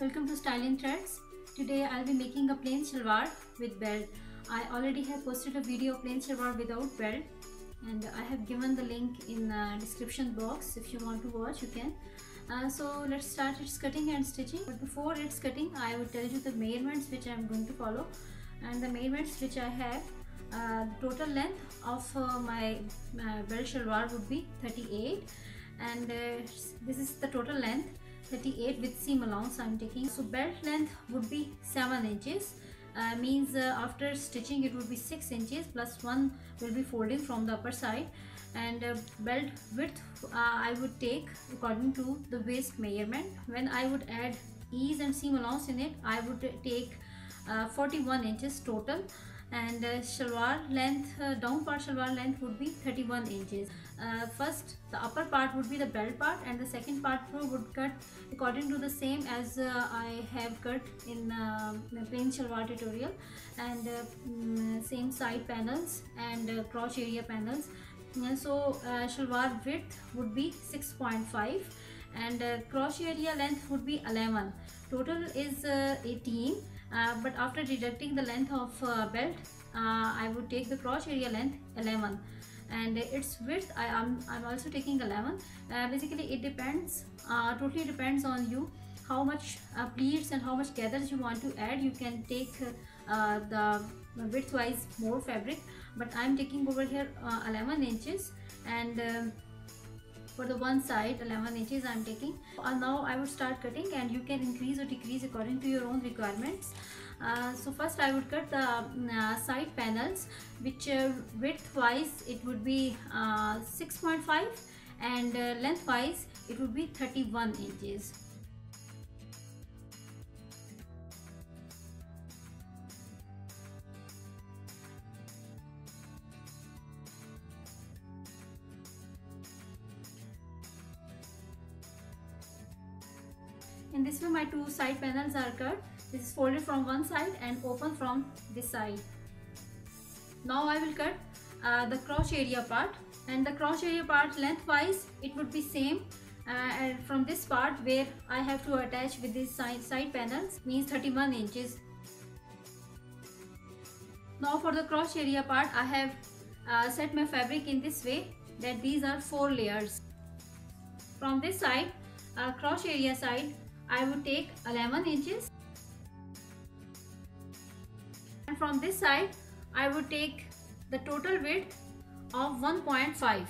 Welcome to Styling Threads. Today I'll be making a plain shalwar with belt. I already have posted a video of plain shalwar without belt and I have given the link in the description box. If you want to watch, you can. So let's start its cutting and stitching. But before its cutting, I will tell you the measurements which I am going to follow. And the measurements which I have, total length of my belt shalwar would be 38, and this is the total length, 38 with seam allowance I'm taking. So belt length would be 7 inches, means after stitching it would be 6 inches plus 1 will be folding from the upper side, and belt width I would take according to the waist measurement. When I would add ease and seam allowance in it, I would take 41 inches total, and shalwar length, down part shalwar length would be 31 inches. First the upper part would be the belt part, and the second part would cut according to the same as I have cut in the plain shalwar tutorial, and same side panels and crotch area panels. So shalwar width would be 6.5 and crotch area length would be 11. Total is 18. But after deducting the length of belt, I would take the crotch area length 11, and its width I'm also taking 11. Basically it depends, totally depends on you how much pleats and how much gathers you want to add. You can take the width wise more fabric, but I'm taking over here 11 inches, and for the one side 11 inches I'm taking. Now I would start cutting, and you can increase or decrease according to your own requirements. So first I would cut the side panels, which width wise it would be 6.5 and length wise it would be 31 inches. In this way my two side panels are cut. This is folded from one side and open from this side. Now I will cut the crotch area part, and the crotch area part lengthwise it would be same, and from this part where I have to attach with these side panels means 31 inches. Now for the crotch area part, I have set my fabric in this way that these are 4 layers. From this side, crotch area side, I would take 11 inches, and from this side I would take the total width of 1.5.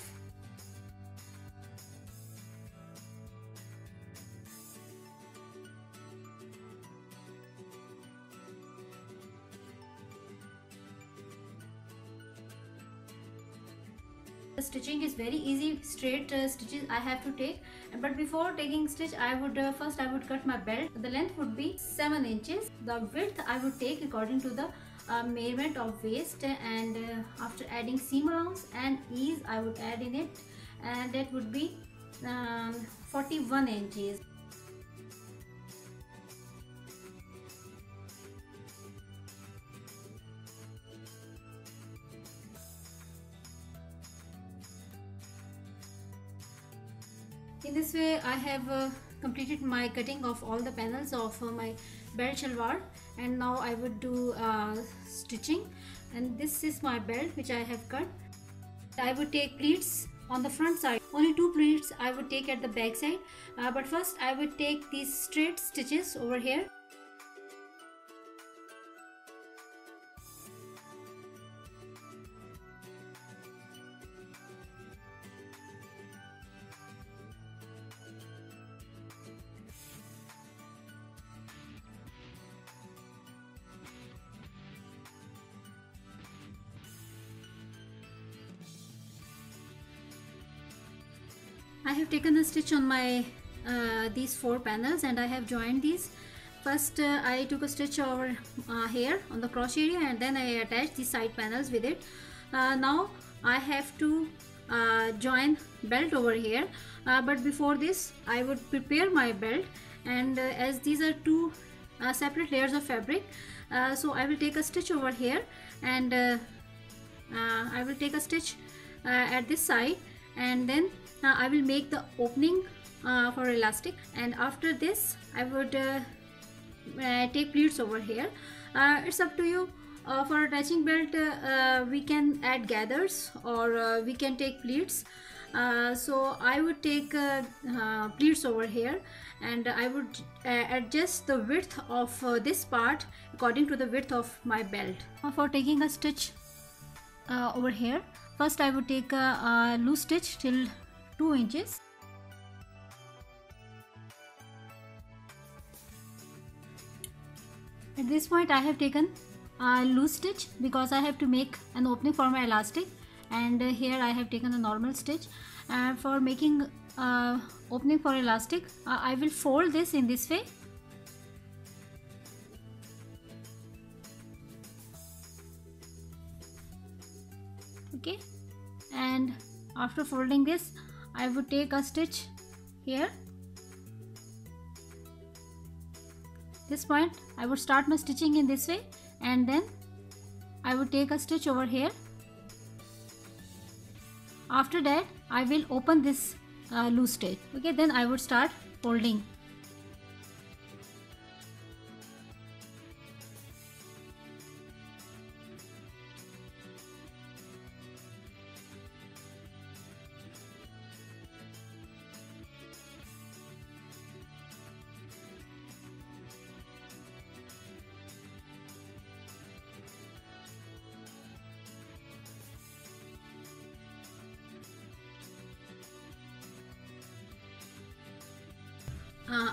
The stitching is very easy, straight stitches I have to take, but before taking stitch I would first cut my belt. The length would be 7 inches. The width I would take according to the measurement of waist, and after adding seam allowance and ease I would add in it, and that would be 41 inches. In this way I have completed my cutting of all the panels of my belt shalwar, and now I would do stitching. And this is my belt which I have cut. I would take pleats on the front side. Only 2 pleats I would take at the back side, but first I would take these straight stitches over here. I have taken a stitch on my these 4 panels, and I have joined these. First I took a stitch over here on the crotch area, and then I attached the side panels with it. Now I have to join belt over here, but before this I would prepare my belt, and as these are 2 separate layers of fabric, so I will take a stitch over here, and I will take a stitch at this side, and then I will make the opening for elastic, and after this I would take pleats over here. It's up to you. For attaching belt, we can add gathers, or we can take pleats. So I would take pleats over here, and I would adjust the width of this part according to the width of my belt. For taking a stitch over here, first I would take a loose stitch till 2 inches. At this point I have taken a loose stitch because I have to make an opening for my elastic, and here I have taken a normal stitch. And for making opening for elastic, I will fold this in this way. Okay, and after folding this, I would take a stitch here. This point I would start my stitching in this way, and then I would take a stitch over here. After that I will open this loose stitch. Okay, then I would start folding.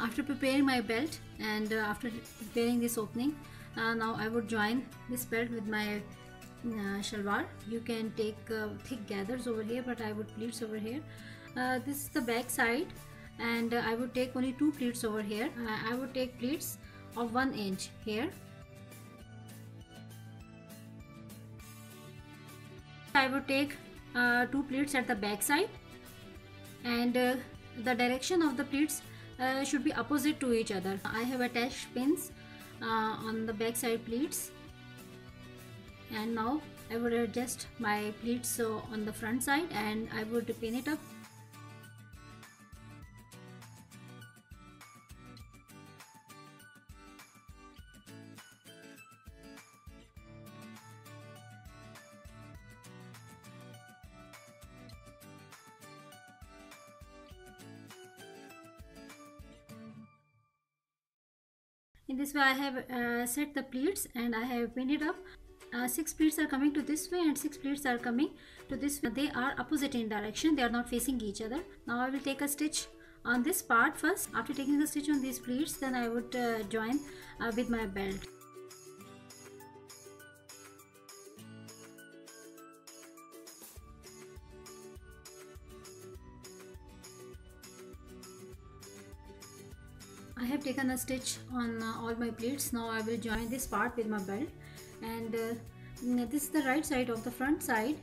After preparing my belt and after preparing this opening, now I would join this belt with my shalwar. You can take thick gathers over here, but I would pleats over here. This is the back side, and I would take only 2 pleats over here. I would take pleats of 1 inch here. I would take 2 pleats at the back side, and the direction of the pleats should be opposite to each other. I have attached pins on the back side pleats, and now I would adjust my pleats on the front side, and I would pin it up. In this way I have set the pleats and I have pinned it up. 6 pleats are coming to this way and 6 pleats are coming to this way. They are opposite in direction, they are not facing each other. Now I will take a stitch on this part first. After taking the stitch on these pleats, then I would join with my belt. I have taken a stitch on all my pleats. Now I will join this part with my belt, and this is the right side of the front side.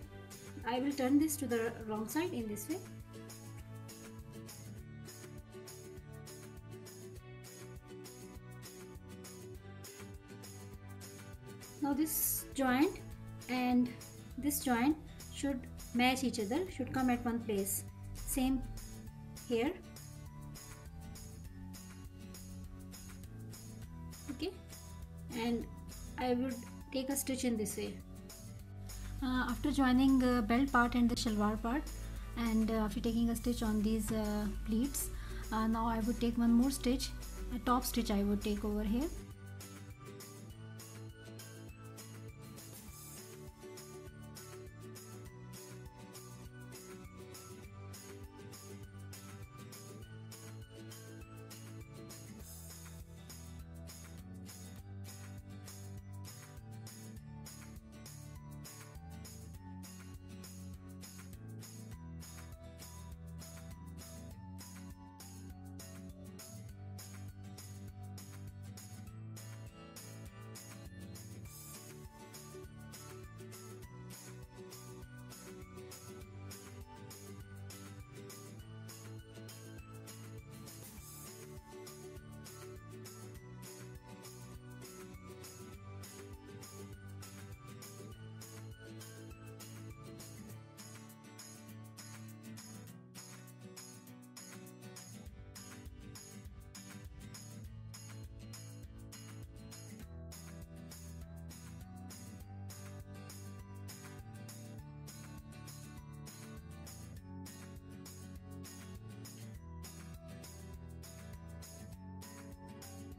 I will turn this to the wrong side in this way. Now this joint and this joint should match each other, should come at one place. Same here. Okay, and I would take a stitch in this way. After joining belt part and the shalwar part, and after taking a stitch on these pleats, now I would take one more stitch, a top stitch I would take over here.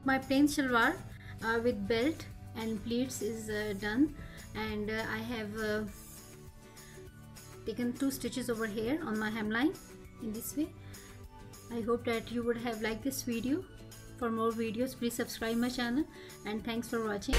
my plain shalwar with belt and pleats is done, and I have taken 2 stitches over here on my hemline in this way. I hope that you would have liked this video. For more videos, please subscribe my channel, and thanks for watching.